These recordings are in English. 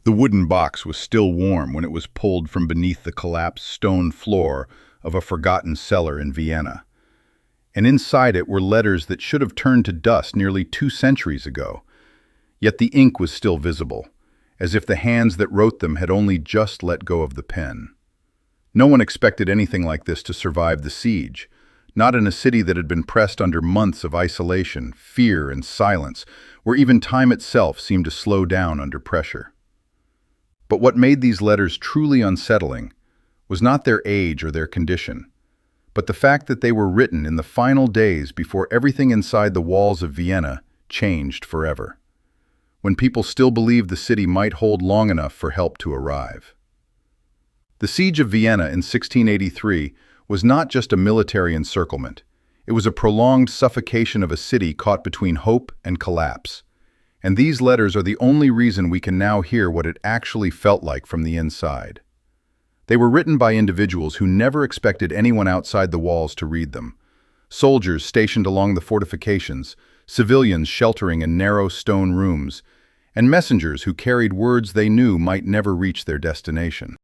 The wooden box was still warm when it was pulled from beneath the collapsed stone floor of a forgotten cellar in Vienna. And inside it were letters that should have turned to dust nearly 2 centuries ago. Yet the ink was still visible, as if the hands that wrote them had only just let go of the pen. No one expected anything like this to survive the siege, not in a city that had been pressed under months of isolation, fear, and silence, where even time itself seemed to slow down under pressure. But what made these letters truly unsettling was not their age or their condition, but the fact that they were written in the final days before everything inside the walls of Vienna changed forever, when people still believed the city might hold long enough for help to arrive. The Siege of Vienna in 1683 was not just a military encirclement. It was a prolonged suffocation of a city caught between hope and collapse. And these letters are the only reason we can now hear what it actually felt like from the inside. They were written by individuals who never expected anyone outside the walls to read them. Soldiers stationed along the fortifications, civilians sheltering in narrow stone rooms, and messengers who carried words they knew might never reach their destination.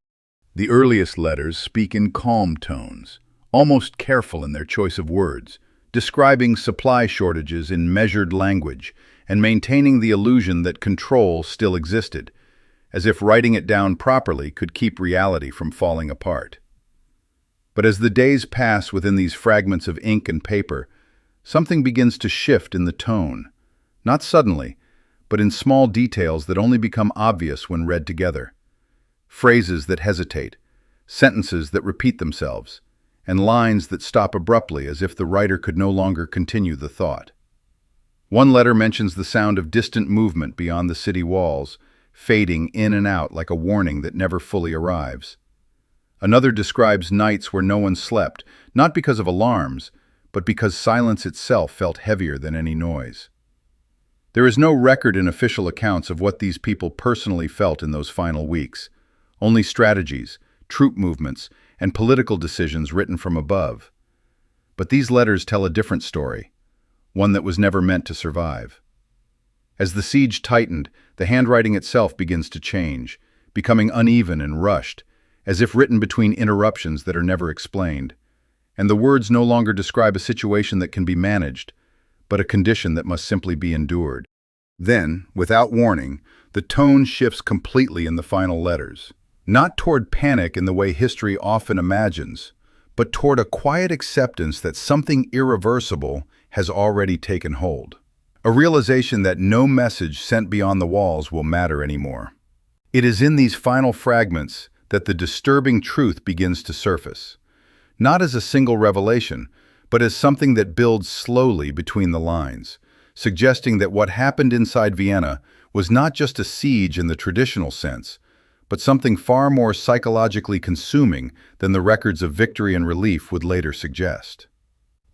The earliest letters speak in calm tones, almost careful in their choice of words, describing supply shortages in measured language and maintaining the illusion that control still existed, as if writing it down properly could keep reality from falling apart. But as the days pass within these fragments of ink and paper, something begins to shift in the tone, not suddenly, but in small details that only become obvious when read together. Phrases that hesitate, sentences that repeat themselves, and lines that stop abruptly as if the writer could no longer continue the thought. One letter mentions the sound of distant movement beyond the city walls, fading in and out like a warning that never fully arrives. Another describes nights where no one slept, not because of alarms, but because silence itself felt heavier than any noise. There is no record in official accounts of what these people personally felt in those final weeks, only strategies, troop movements, and political decisions written from above. But these letters tell a different story, one that was never meant to survive. As the siege tightened, the handwriting itself begins to change, becoming uneven and rushed, as if written between interruptions that are never explained. And the words no longer describe a situation that can be managed, but a condition that must simply be endured. Then, without warning, the tone shifts completely in the final letters. Not toward panic in the way history often imagines, but toward a quiet acceptance that something irreversible has already taken hold. A realization that no message sent beyond the walls will matter anymore. It is in these final fragments that the disturbing truth begins to surface, not as a single revelation, but as something that builds slowly between the lines, suggesting that what happened inside Vienna was not just a siege in the traditional sense, but something far more psychologically consuming than the records of victory and relief would later suggest.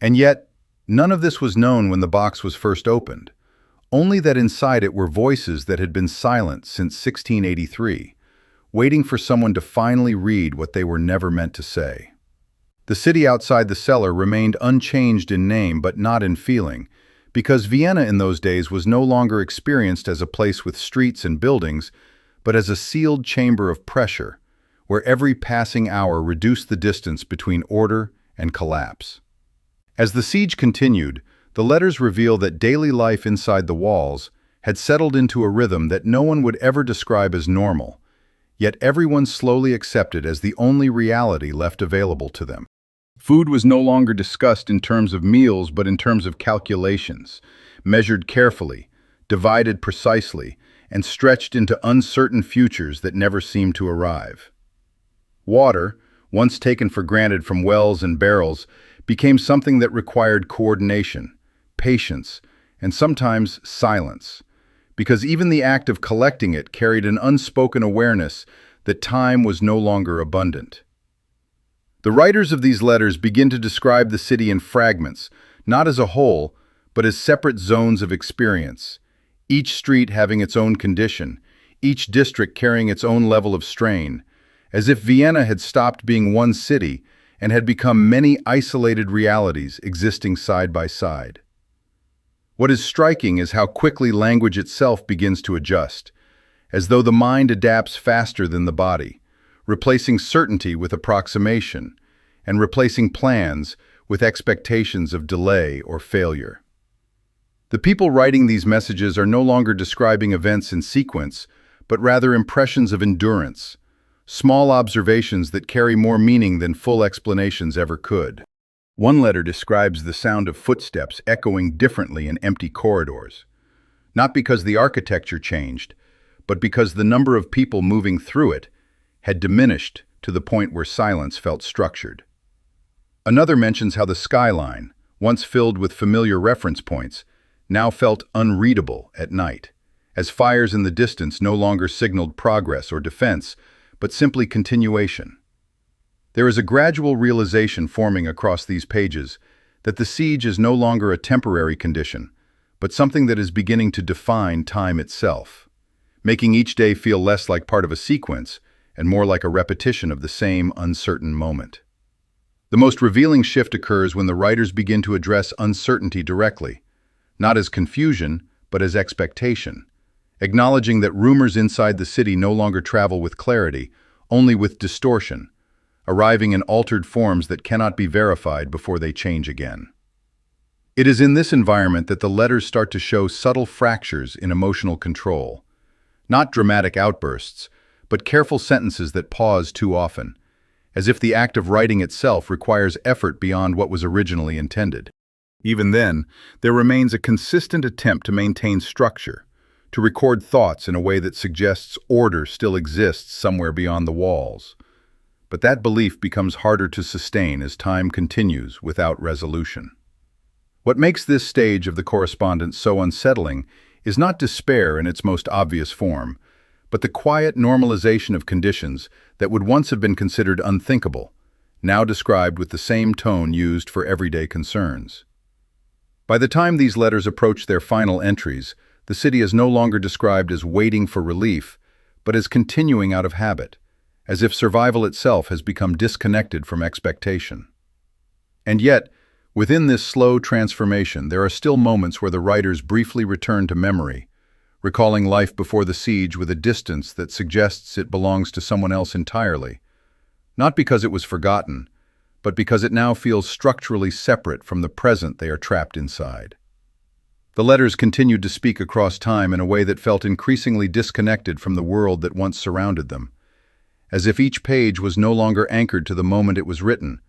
And yet, none of this was known when the box was first opened, only that inside it were voices that had been silent since 1683, waiting for someone to finally read what they were never meant to say. The city outside the cellar remained unchanged in name but not in feeling, because Vienna in those days was no longer experienced as a place with streets and buildings, but as a sealed chamber of pressure, where every passing hour reduced the distance between order and collapse. As the siege continued, the letters reveal that daily life inside the walls had settled into a rhythm that no one would ever describe as normal, yet everyone slowly accepted as the only reality left available to them. Food was no longer discussed in terms of meals but in terms of calculations, measured carefully, divided precisely, and stretched into uncertain futures that never seemed to arrive. Water, once taken for granted from wells and barrels, became something that required coordination, patience, and sometimes silence, because even the act of collecting it carried an unspoken awareness that time was no longer abundant. The writers of these letters begin to describe the city in fragments, not as a whole, but as separate zones of experience, each street having its own condition, each district carrying its own level of strain, as if Vienna had stopped being one city and had become many isolated realities existing side by side. What is striking is how quickly language itself begins to adjust, as though the mind adapts faster than the body, replacing certainty with approximation, and replacing plans with expectations of delay or failure. The people writing these messages are no longer describing events in sequence, but rather impressions of endurance, small observations that carry more meaning than full explanations ever could. One letter describes the sound of footsteps echoing differently in empty corridors, not because the architecture changed, but because the number of people moving through it had diminished to the point where silence felt structured. Another mentions how the skyline, once filled with familiar reference points, now felt unreadable at night, as fires in the distance no longer signaled progress or defense, but simply continuation. There is a gradual realization forming across these pages that the siege is no longer a temporary condition, but something that is beginning to define time itself, making each day feel less like part of a sequence and more like a repetition of the same uncertain moment. The most revealing shift occurs when the writers begin to address uncertainty directly, not as confusion, but as expectation, acknowledging that rumors inside the city no longer travel with clarity, only with distortion, arriving in altered forms that cannot be verified before they change again. It is in this environment that the letters start to show subtle fractures in emotional control, not dramatic outbursts, but careful sentences that pause too often, as if the act of writing itself requires effort beyond what was originally intended. Even then, there remains a consistent attempt to maintain structure, to record thoughts in a way that suggests order still exists somewhere beyond the walls. But that belief becomes harder to sustain as time continues without resolution. What makes this stage of the correspondence so unsettling is not despair in its most obvious form, but the quiet normalization of conditions that would once have been considered unthinkable, now described with the same tone used for everyday concerns. By the time these letters approach their final entries, the city is no longer described as waiting for relief, but as continuing out of habit, as if survival itself has become disconnected from expectation. And yet, within this slow transformation, there are still moments where the writers briefly return to memory, recalling life before the siege with a distance that suggests it belongs to someone else entirely, not because it was forgotten, but because it now feels structurally separate from the present they are trapped inside. The letters continued to speak across time in a way that felt increasingly disconnected from the world that once surrounded them, as if each page was no longer anchored to the moment it was written,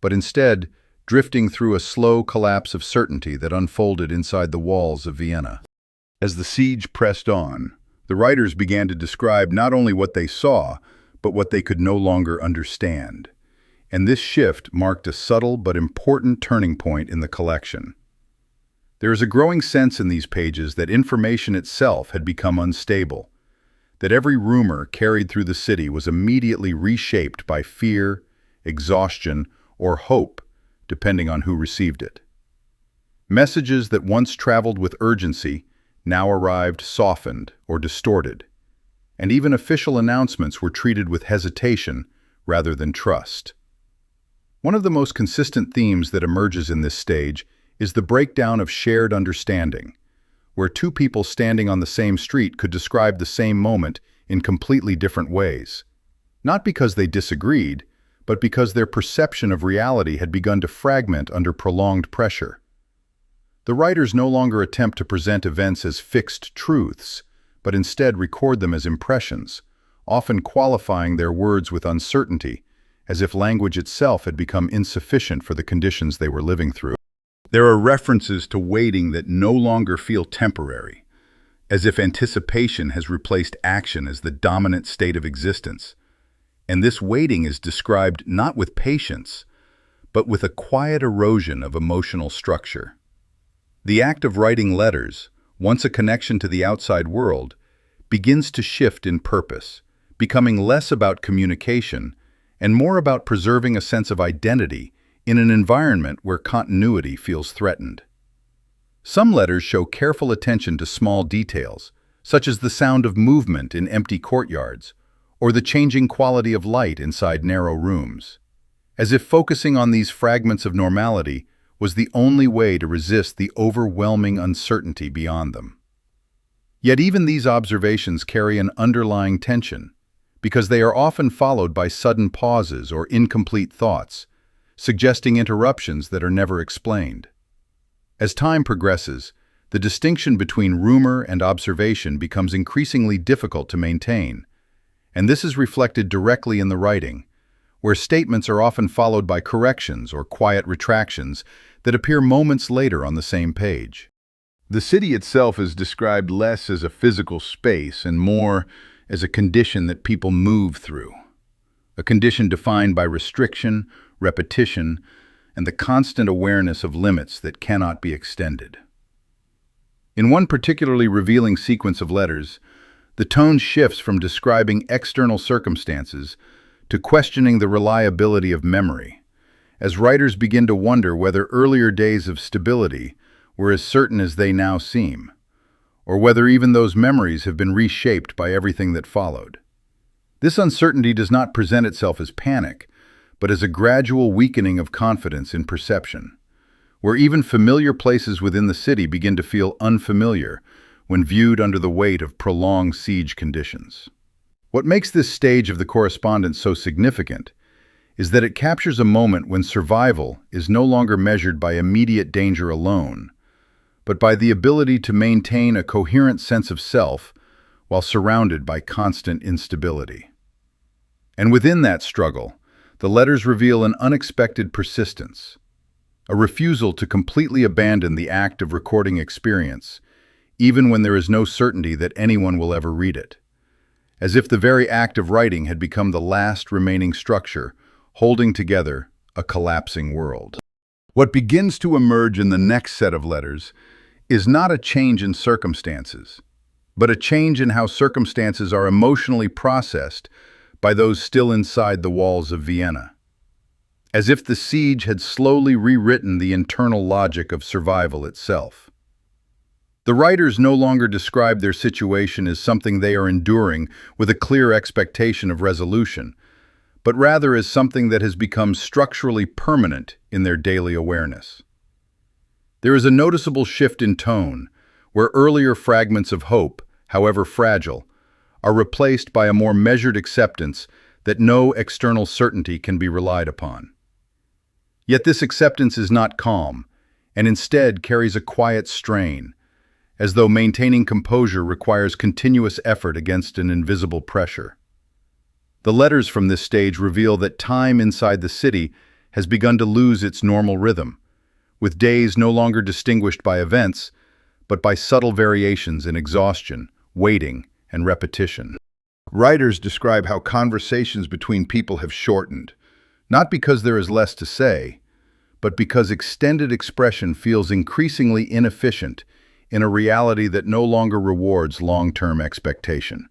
but instead drifting through a slow collapse of certainty that unfolded inside the walls of Vienna. As the siege pressed on, the writers began to describe not only what they saw, but what they could no longer understand. And this shift marked a subtle but important turning point in the collection. There is a growing sense in these pages that information itself had become unstable, that every rumor carried through the city was immediately reshaped by fear, exhaustion, or hope, depending on who received it. Messages that once traveled with urgency now arrived softened or distorted, and even official announcements were treated with hesitation rather than trust. One of the most consistent themes that emerges in this stage is the breakdown of shared understanding, where two people standing on the same street could describe the same moment in completely different ways, not because they disagreed, but because their perception of reality had begun to fragment under prolonged pressure. The writers no longer attempt to present events as fixed truths, but instead record them as impressions, often qualifying their words with uncertainty, as if language itself had become insufficient for the conditions they were living through. There are references to waiting that no longer feel temporary, as if anticipation has replaced action as the dominant state of existence. And this waiting is described not with patience, but with a quiet erosion of emotional structure. The act of writing letters, once a connection to the outside world, begins to shift in purpose, becoming less about communication and more about preserving a sense of identity in an environment where continuity feels threatened. Some letters show careful attention to small details, such as the sound of movement in empty courtyards, or the changing quality of light inside narrow rooms, as if focusing on these fragments of normality was the only way to resist the overwhelming uncertainty beyond them. Yet even these observations carry an underlying tension, because they are often followed by sudden pauses or incomplete thoughts, suggesting interruptions that are never explained. As time progresses, the distinction between rumor and observation becomes increasingly difficult to maintain, and this is reflected directly in the writing, where statements are often followed by corrections or quiet retractions that appear moments later on the same page. The city itself is described less as a physical space and more as a condition that people move through, a condition defined by restriction, repetition, and the constant awareness of limits that cannot be extended. In one particularly revealing sequence of letters, the tone shifts from describing external circumstances to questioning the reliability of memory, as writers begin to wonder whether earlier days of stability were as certain as they now seem, or whether even those memories have been reshaped by everything that followed. This uncertainty does not present itself as panic, but as a gradual weakening of confidence in perception, where even familiar places within the city begin to feel unfamiliar when viewed under the weight of prolonged siege conditions. What makes this stage of the correspondence so significant is that it captures a moment when survival is no longer measured by immediate danger alone, but by the ability to maintain a coherent sense of self while surrounded by constant instability. And within that struggle, the letters reveal an unexpected persistence, a refusal to completely abandon the act of recording experience, even when there is no certainty that anyone will ever read it, as if the very act of writing had become the last remaining structure holding together a collapsing world. What begins to emerge in the next set of letters is not a change in circumstances, but a change in how circumstances are emotionally processed by those still inside the walls of Vienna, as if the siege had slowly rewritten the internal logic of survival itself. The writers no longer describe their situation as something they are enduring with a clear expectation of resolution, but rather as something that has become structurally permanent in their daily awareness. There is a noticeable shift in tone, where earlier fragments of hope, however fragile, are replaced by a more measured acceptance that no external certainty can be relied upon. Yet this acceptance is not calm, and instead carries a quiet strain, as though maintaining composure requires continuous effort against an invisible pressure. The letters from this stage reveal that time inside the city has begun to lose its normal rhythm, with days no longer distinguished by events, but by subtle variations in exhaustion, waiting, and repetition. Writers describe how conversations between people have shortened, not because there is less to say, but because extended expression feels increasingly inefficient in a reality that no longer rewards long-term expectation.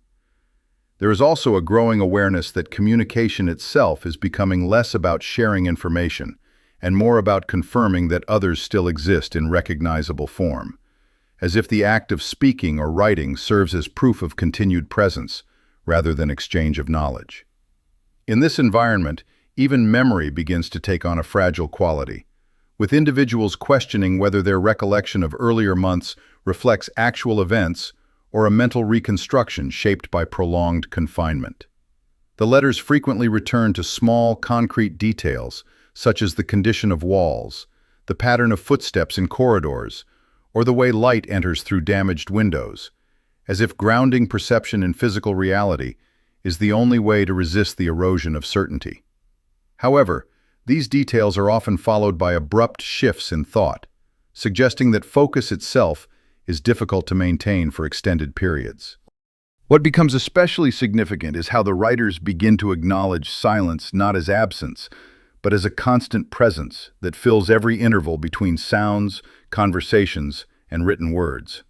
There is also a growing awareness that communication itself is becoming less about sharing information and more about confirming that others still exist in recognizable form, as if the act of speaking or writing serves as proof of continued presence rather than exchange of knowledge. In this environment, even memory begins to take on a fragile quality, with individuals questioning whether their recollection of earlier months reflects actual events or a mental reconstruction shaped by prolonged confinement. The letters frequently return to small, concrete details, such as the condition of walls, the pattern of footsteps in corridors, or the way light enters through damaged windows, as if grounding perception in physical reality is the only way to resist the erosion of certainty. However, these details are often followed by abrupt shifts in thought, suggesting that focus itself is difficult to maintain for extended periods. What becomes especially significant is how the writers begin to acknowledge silence not as absence, but as a constant presence that fills every interval between sounds, conversations, and written words.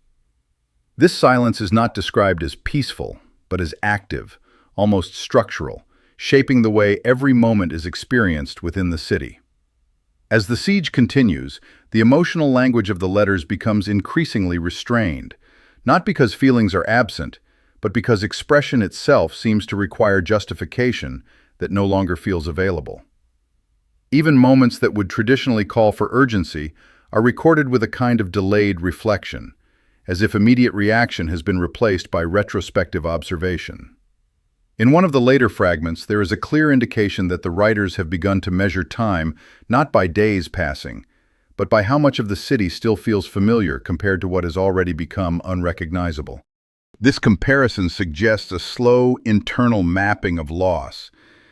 This silence is not described as peaceful, but as active, almost structural, shaping the way every moment is experienced within the city. As the siege continues, the emotional language of the letters becomes increasingly restrained, not because feelings are absent, but because expression itself seems to require justification that no longer feels available. Even moments that would traditionally call for urgency are recorded with a kind of delayed reflection, as if immediate reaction has been replaced by retrospective observation. In one of the later fragments, there is a clear indication that the writers have begun to measure time not by days passing, but by how much of the city still feels familiar compared to what has already become unrecognizable. This comparison suggests a slow internal mapping of loss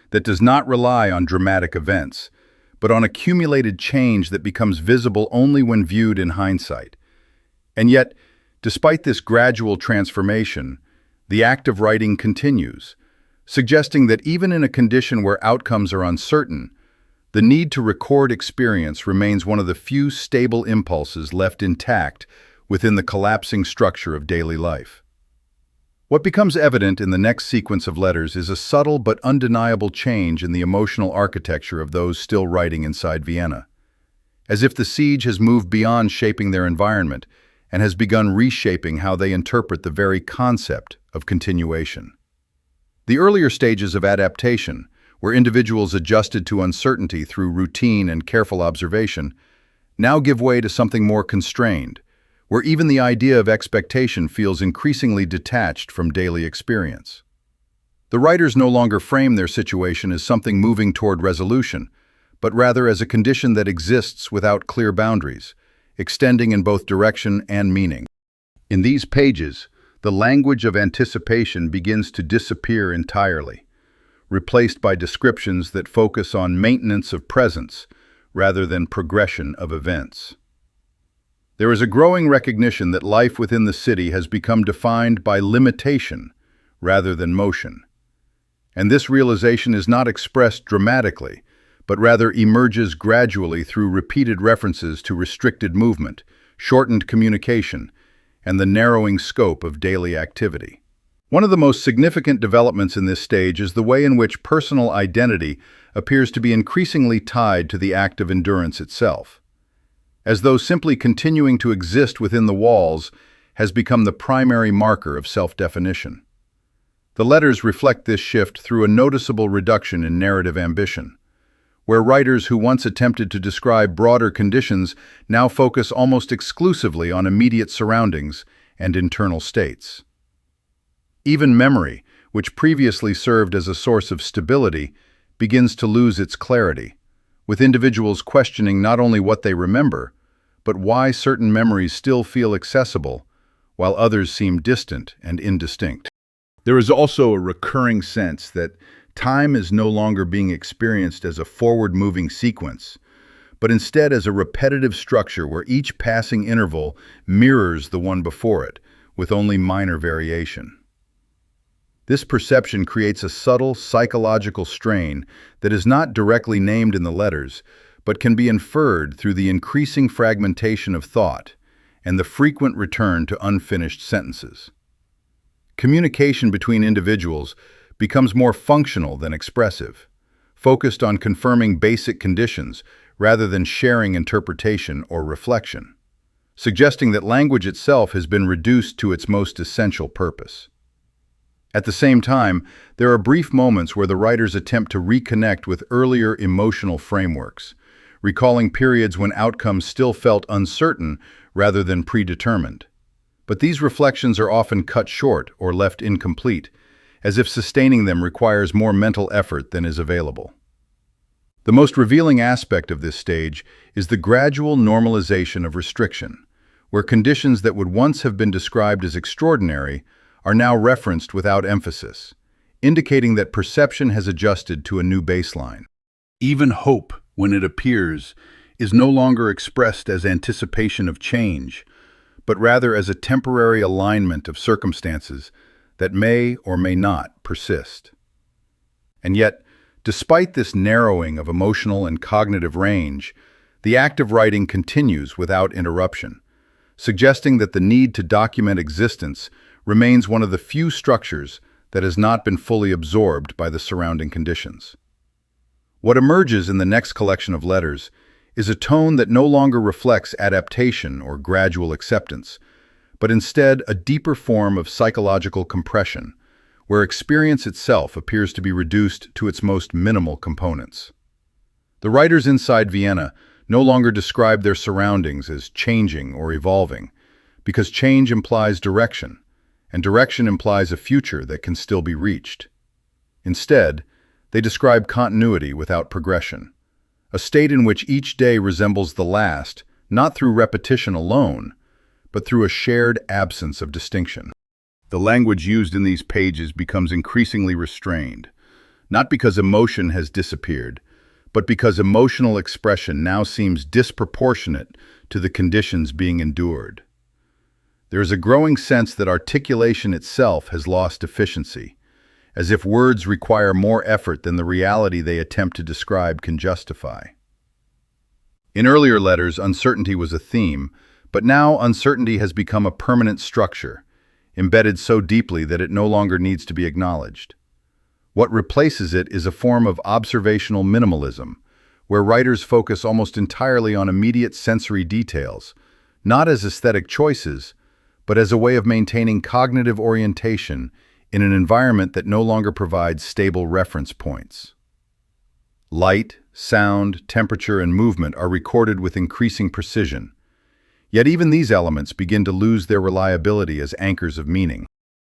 that does not rely on dramatic events, but on accumulated change that becomes visible only when viewed in hindsight. And yet, despite this gradual transformation, the act of writing continues, suggesting that even in a condition where outcomes are uncertain, the need to record experience remains one of the few stable impulses left intact within the collapsing structure of daily life. What becomes evident in the next sequence of letters is a subtle but undeniable change in the emotional architecture of those still writing inside Vienna, as if the siege has moved beyond shaping their environment and has begun reshaping how they interpret the very concept of continuation. The earlier stages of adaptation, where individuals adjusted to uncertainty through routine and careful observation, now give way to something more constrained, where even the idea of expectation feels increasingly detached from daily experience. The writers no longer frame their situation as something moving toward resolution, but rather as a condition that exists without clear boundaries, extending in both direction and meaning. In these pages, the language of anticipation begins to disappear entirely, replaced by descriptions that focus on maintenance of presence rather than progression of events. There is a growing recognition that life within the city has become defined by limitation rather than motion. And this realization is not expressed dramatically, but rather emerges gradually through repeated references to restricted movement, shortened communication, and the narrowing scope of daily activity. One of the most significant developments in this stage is the way in which personal identity appears to be increasingly tied to the act of endurance itself, as though simply continuing to exist within the walls has become the primary marker of self-definition. The letters reflect this shift through a noticeable reduction in narrative ambition, where writers who once attempted to describe broader conditions now focus almost exclusively on immediate surroundings and internal states. Even memory, which previously served as a source of stability, begins to lose its clarity, with individuals questioning not only what they remember, but why certain memories still feel accessible, while others seem distant and indistinct. There is also a recurring sense that time is no longer being experienced as a forward-moving sequence, but instead as a repetitive structure where each passing interval mirrors the one before it, with only minor variation. This perception creates a subtle psychological strain that is not directly named in the letters, but can be inferred through the increasing fragmentation of thought and the frequent return to unfinished sentences. Communication between individuals becomes more functional than expressive, focused on confirming basic conditions rather than sharing interpretation or reflection, suggesting that language itself has been reduced to its most essential purpose. At the same time, there are brief moments where the writers attempt to reconnect with earlier emotional frameworks, recalling periods when outcomes still felt uncertain rather than predetermined. But these reflections are often cut short or left incomplete, as if sustaining them requires more mental effort than is available. The most revealing aspect of this stage is the gradual normalization of restriction, where conditions that would once have been described as extraordinary are now referenced without emphasis, indicating that perception has adjusted to a new baseline. Even hope, when it appears, is no longer expressed as anticipation of change, but rather as a temporary alignment of circumstances that may or may not persist. And yet, despite this narrowing of emotional and cognitive range, the act of writing continues without interruption, suggesting that the need to document existence remains one of the few structures that has not been fully absorbed by the surrounding conditions. What emerges in the next collection of letters is a tone that no longer reflects adaptation or gradual acceptance, but instead a deeper form of psychological compression, where experience itself appears to be reduced to its most minimal components. The writers inside Vienna no longer describe their surroundings as changing or evolving, because change implies direction, and direction implies a future that can still be reached. Instead, they describe continuity without progression, a state in which each day resembles the last, not through repetition alone, but through a shared absence of distinction. The language used in these pages becomes increasingly restrained, not because emotion has disappeared, but because emotional expression now seems disproportionate to the conditions being endured. There is a growing sense that articulation itself has lost efficiency, as if words require more effort than the reality they attempt to describe can justify. In earlier letters, uncertainty was a theme, but now uncertainty has become a permanent structure, embedded so deeply that it no longer needs to be acknowledged. What replaces it is a form of observational minimalism, where writers focus almost entirely on immediate sensory details, not as aesthetic choices, but as a way of maintaining cognitive orientation in an environment that no longer provides stable reference points. Light, sound, temperature, and movement are recorded with increasing precision, yet even these elements begin to lose their reliability as anchors of meaning.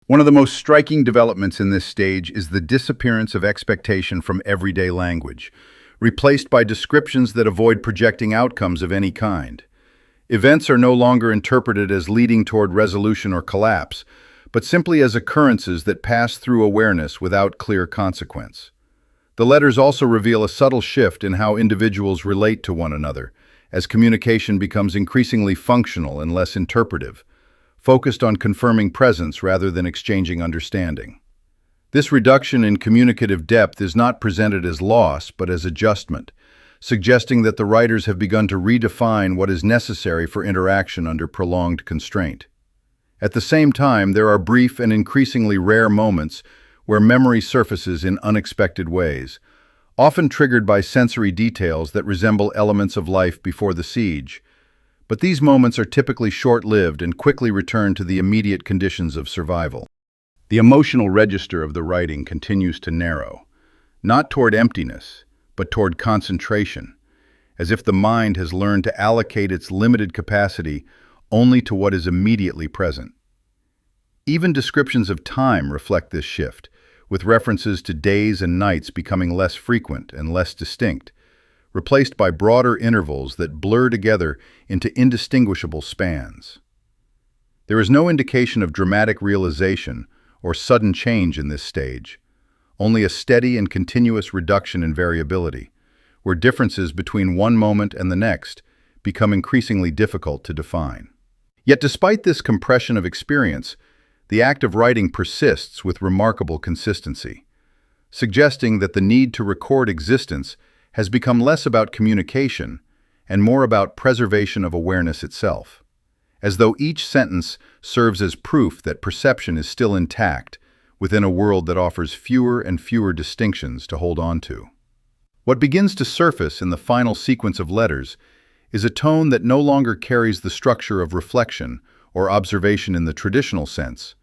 One of the most striking developments in this stage is the disappearance of expectation from everyday language, replaced by descriptions that avoid projecting outcomes of any kind. Events are no longer interpreted as leading toward resolution or collapse, but simply as occurrences that pass through awareness without clear consequence. The letters also reveal a subtle shift in how individuals relate to one another, as communication becomes increasingly functional and less interpretive, focused on confirming presence rather than exchanging understanding. This reduction in communicative depth is not presented as loss, but as adjustment, suggesting that the writers have begun to redefine what is necessary for interaction under prolonged constraint. At the same time, there are brief and increasingly rare moments where memory surfaces in unexpected ways, often triggered by sensory details that resemble elements of life before the siege. But these moments are typically short-lived and quickly return to the immediate conditions of survival. The emotional register of the writing continues to narrow, not toward emptiness, but toward concentration, as if the mind has learned to allocate its limited capacity only to what is immediately present. Even descriptions of time reflect this shift, with references to days and nights becoming less frequent and less distinct, replaced by broader intervals that blur together into indistinguishable spans. There is no indication of dramatic realization or sudden change in this stage, only a steady and continuous reduction in variability, where differences between one moment and the next become increasingly difficult to define. Yet despite this compression of experience, the act of writing persists with remarkable consistency, suggesting that the need to record existence has become less about communication and more about preservation of awareness itself, as though each sentence serves as proof that perception is still intact within a world that offers fewer and fewer distinctions to hold on to. What begins to surface in the final sequence of letters is a tone that no longer carries the structure of reflection or observation in the traditional sense,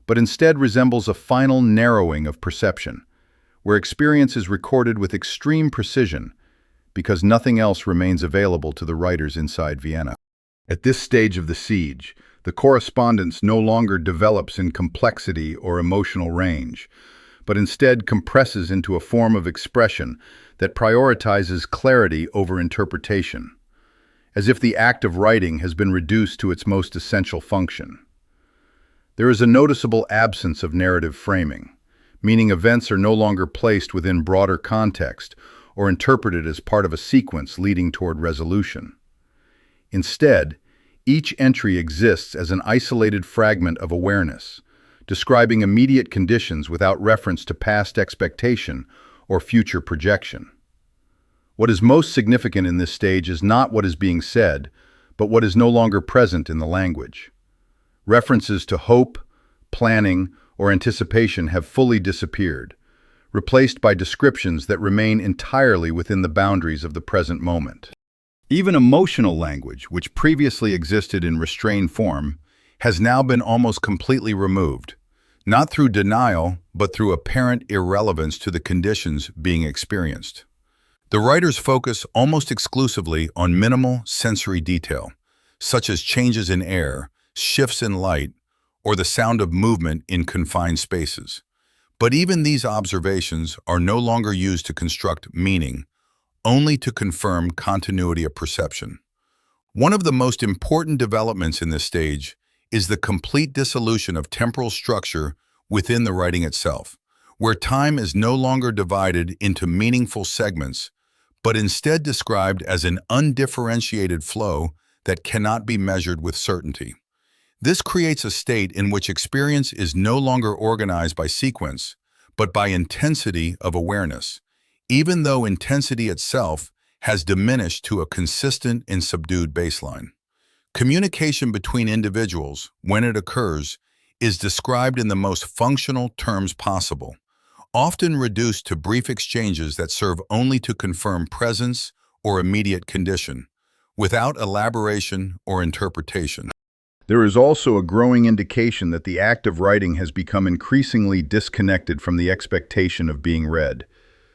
but instead resembles a final narrowing of perception, where experience is recorded with extreme precision because nothing else remains available to the writers inside Vienna. At this stage of the siege, the correspondence no longer develops in complexity or emotional range, but instead compresses into a form of expression that prioritizes clarity over interpretation, as if the act of writing has been reduced to its most essential function. There is a noticeable absence of narrative framing, meaning events are no longer placed within broader context or interpreted as part of a sequence leading toward resolution. Instead, each entry exists as an isolated fragment of awareness, describing immediate conditions without reference to past expectation or future projection. What is most significant in this stage is not what is being said, but what is no longer present in the language. References to hope, planning, or anticipation have fully disappeared, replaced by descriptions that remain entirely within the boundaries of the present moment. Even emotional language, which previously existed in restrained form, has now been almost completely removed, not through denial, but through apparent irrelevance to the conditions being experienced. The writers focus almost exclusively on minimal sensory detail, such as changes in air, shifts in light, or the sound of movement in confined spaces. But even these observations are no longer used to construct meaning, only to confirm continuity of perception. One of the most important developments in this stage is the complete dissolution of temporal structure within the writing itself, where time is no longer divided into meaningful segments, but instead described as an undifferentiated flow that cannot be measured with certainty. This creates a state in which experience is no longer organized by sequence, but by intensity of awareness, even though intensity itself has diminished to a consistent and subdued baseline. Communication between individuals, when it occurs, is described in the most functional terms possible, often reduced to brief exchanges that serve only to confirm presence or immediate condition, without elaboration or interpretation. There is also a growing indication that the act of writing has become increasingly disconnected from the expectation of being read,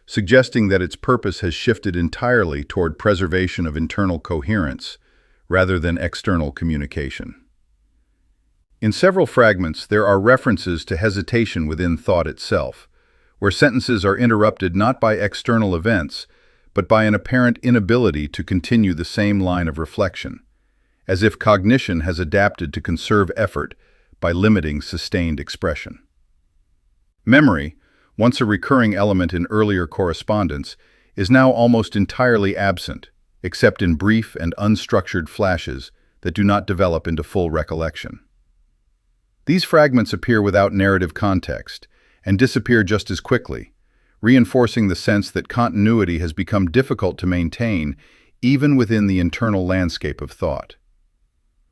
suggesting that its purpose has shifted entirely toward preservation of internal coherence rather than external communication. In several fragments, there are references to hesitation within thought itself, where sentences are interrupted not by external events, but by an apparent inability to continue the same line of reflection, as if cognition has adapted to conserve effort by limiting sustained expression. Memory, once a recurring element in earlier correspondence, is now almost entirely absent, except in brief and unstructured flashes that do not develop into full recollection. These fragments appear without narrative context and disappear just as quickly, reinforcing the sense that continuity has become difficult to maintain even within the internal landscape of thought.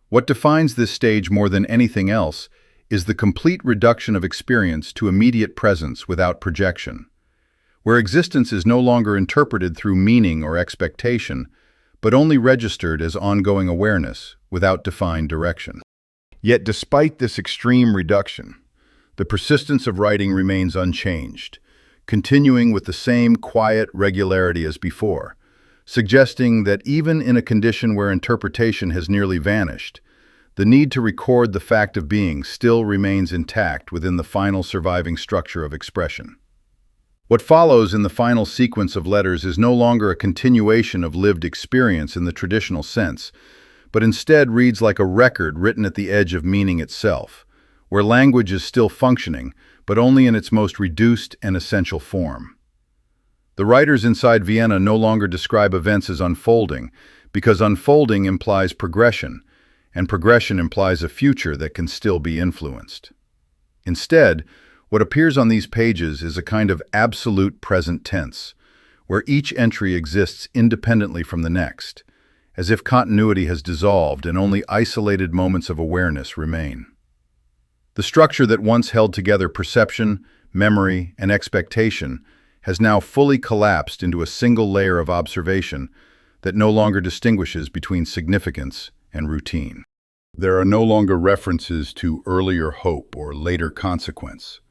What defines this stage more than anything else is the complete reduction of experience to immediate presence without projection, where existence is no longer interpreted through meaning or expectation, but only registered as ongoing awareness without defined direction. Yet despite this extreme reduction, the persistence of writing remains unchanged, continuing with the same quiet regularity as before, suggesting that even in a condition where interpretation has nearly vanished, the need to record the fact of being still remains intact within the final surviving structure of expression. What follows in the final sequence of letters is no longer a continuation of lived experience in the traditional sense, but instead reads like a record written at the edge of meaning itself, where language is still functioning, but only in its most reduced and essential form. The writers inside Vienna no longer describe events as unfolding, because unfolding implies progression, and progression implies a future that can still be influenced. Instead, what appears on these pages is a kind of absolute present tense, where each entry exists independently from the next, as if continuity has dissolved and only isolated moments of awareness remain. The structure that once held together perception, memory, and expectation has now fully collapsed into a single layer of observation that no longer distinguishes between significance and routine. There are no longer references to earlier hope or later consequence,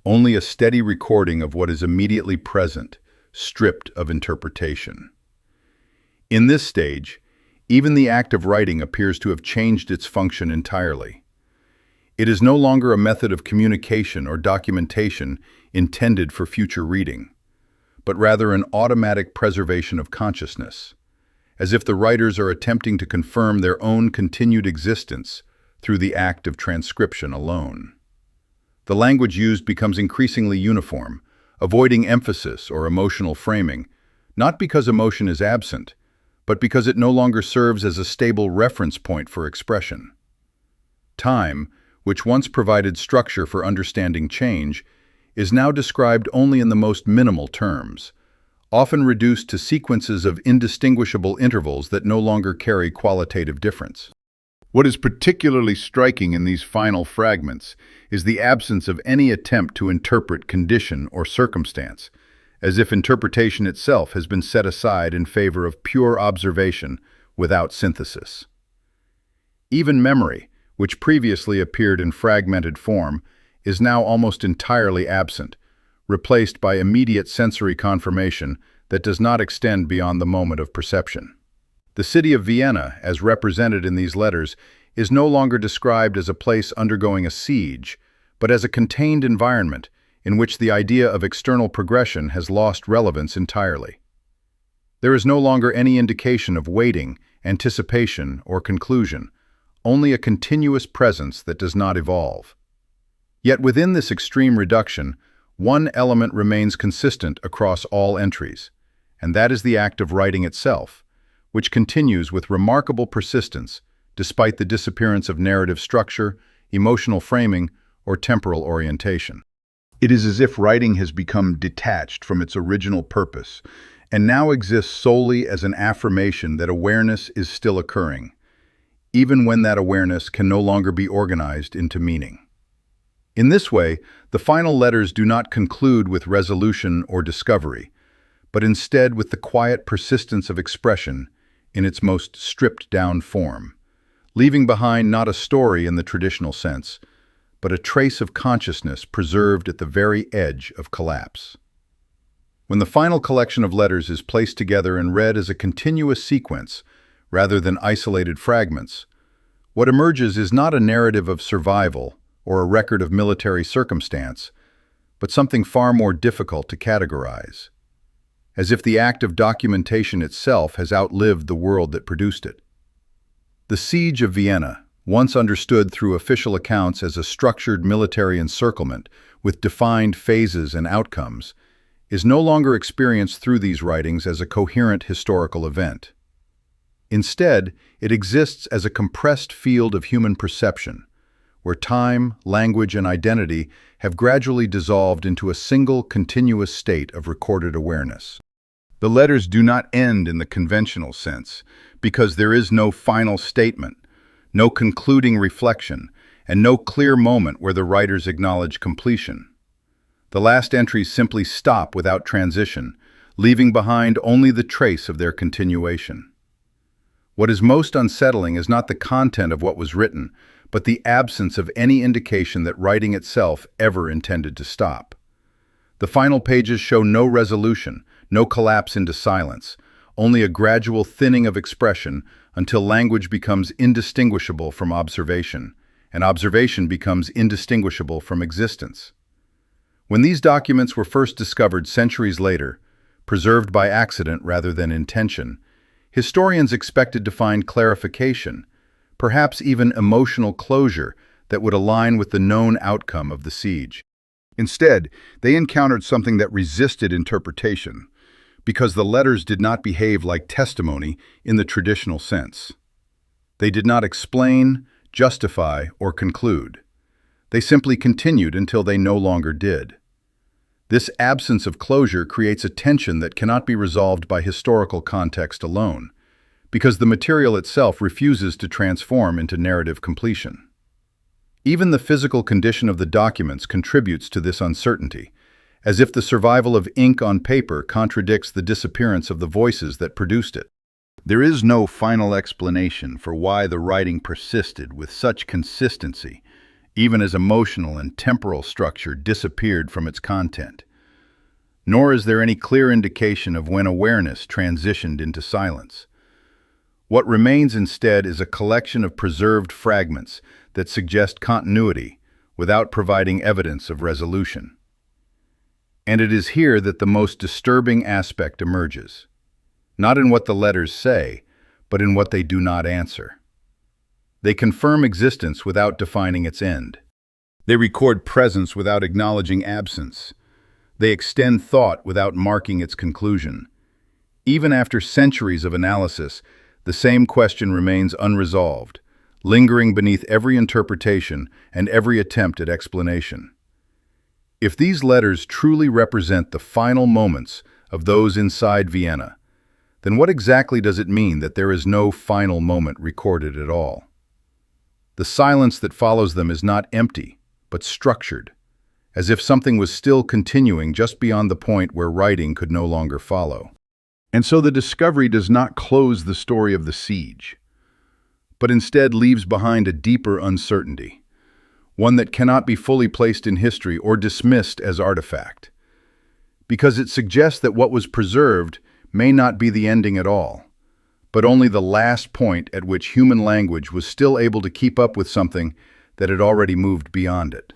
only a steady recording of what is immediately present, stripped of interpretation. In this stage, even the act of writing appears to have changed its function entirely. It is no longer a method of communication or documentation intended for future reading, but rather an automatic preservation of consciousness, as if the writers are attempting to confirm their own continued existence through the act of transcription alone. The language used becomes increasingly uniform, avoiding emphasis or emotional framing, not because emotion is absent, but because it no longer serves as a stable reference point for expression. Time, which once provided structure for understanding change, is now described only in the most minimal terms, often reduced to sequences of indistinguishable intervals that no longer carry qualitative difference. What is particularly striking in these final fragments is the absence of any attempt to interpret condition or circumstance, as if interpretation itself has been set aside in favor of pure observation without synthesis. Even memory, which previously appeared in fragmented form, is now almost entirely absent, replaced by immediate sensory confirmation that does not extend beyond the moment of perception. The city of Vienna, as represented in these letters, is no longer described as a place undergoing a siege, but as a contained environment in which the idea of external progression has lost relevance entirely. There is no longer any indication of waiting, anticipation, or conclusion, only a continuous presence that does not evolve. Yet within this extreme reduction, one element remains consistent across all entries, and that is the act of writing itself, which continues with remarkable persistence despite the disappearance of narrative structure, emotional framing, or temporal orientation. It is as if writing has become detached from its original purpose and now exists solely as an affirmation that awareness is still occurring, even when that awareness can no longer be organized into meaning. In this way, the final letters do not conclude with resolution or discovery, but instead with the quiet persistence of expression in its most stripped-down form, leaving behind not a story in the traditional sense, but a trace of consciousness preserved at the very edge of collapse. When the final collection of letters is placed together and read as a continuous sequence, rather than isolated fragments, what emerges is not a narrative of survival or a record of military circumstance, but something far more difficult to categorize, as if the act of documentation itself has outlived the world that produced it. The Siege of Vienna, once understood through official accounts as a structured military encirclement with defined phases and outcomes, is no longer experienced through these writings as a coherent historical event. Instead, it exists as a compressed field of human perception, where time, language, and identity have gradually dissolved into a single continuous state of recorded awareness. The letters do not end in the conventional sense, because there is no final statement, no concluding reflection, and no clear moment where the writers acknowledge completion. The last entries simply stop without transition, leaving behind only the trace of their continuation. What is most unsettling is not the content of what was written, but the absence of any indication that writing itself ever intended to stop. The final pages show no resolution, no collapse into silence, only a gradual thinning of expression until language becomes indistinguishable from observation, and observation becomes indistinguishable from existence. When these documents were first discovered centuries later, preserved by accident rather than intention, historians expected to find clarification, perhaps even emotional closure that would align with the known outcome of the siege. Instead, they encountered something that resisted interpretation, because the letters did not behave like testimony in the traditional sense. They did not explain, justify, or conclude. They simply continued until they no longer did. This absence of closure creates a tension that cannot be resolved by historical context alone, because the material itself refuses to transform into narrative completion. Even the physical condition of the documents contributes to this uncertainty, as if the survival of ink on paper contradicts the disappearance of the voices that produced it. There is no final explanation for why the writing persisted with such consistency, even as emotional and temporal structure disappeared from its content. Nor is there any clear indication of when awareness transitioned into silence. What remains instead is a collection of preserved fragments that suggest continuity without providing evidence of resolution. And it is here that the most disturbing aspect emerges, not in what the letters say, but in what they do not answer. They confirm existence without defining its end. They record presence without acknowledging absence. They extend thought without marking its conclusion. Even after centuries of analysis, the same question remains unresolved, lingering beneath every interpretation and every attempt at explanation. If these letters truly represent the final moments of those inside Vienna, then what exactly does it mean that there is no final moment recorded at all? The silence that follows them is not empty, but structured, as if something was still continuing just beyond the point where writing could no longer follow. And so the discovery does not close the story of the siege, but instead leaves behind a deeper uncertainty, one that cannot be fully placed in history or dismissed as artifact, because it suggests that what was preserved may not be the ending at all, but only the last point at which human language was still able to keep up with something that had already moved beyond it.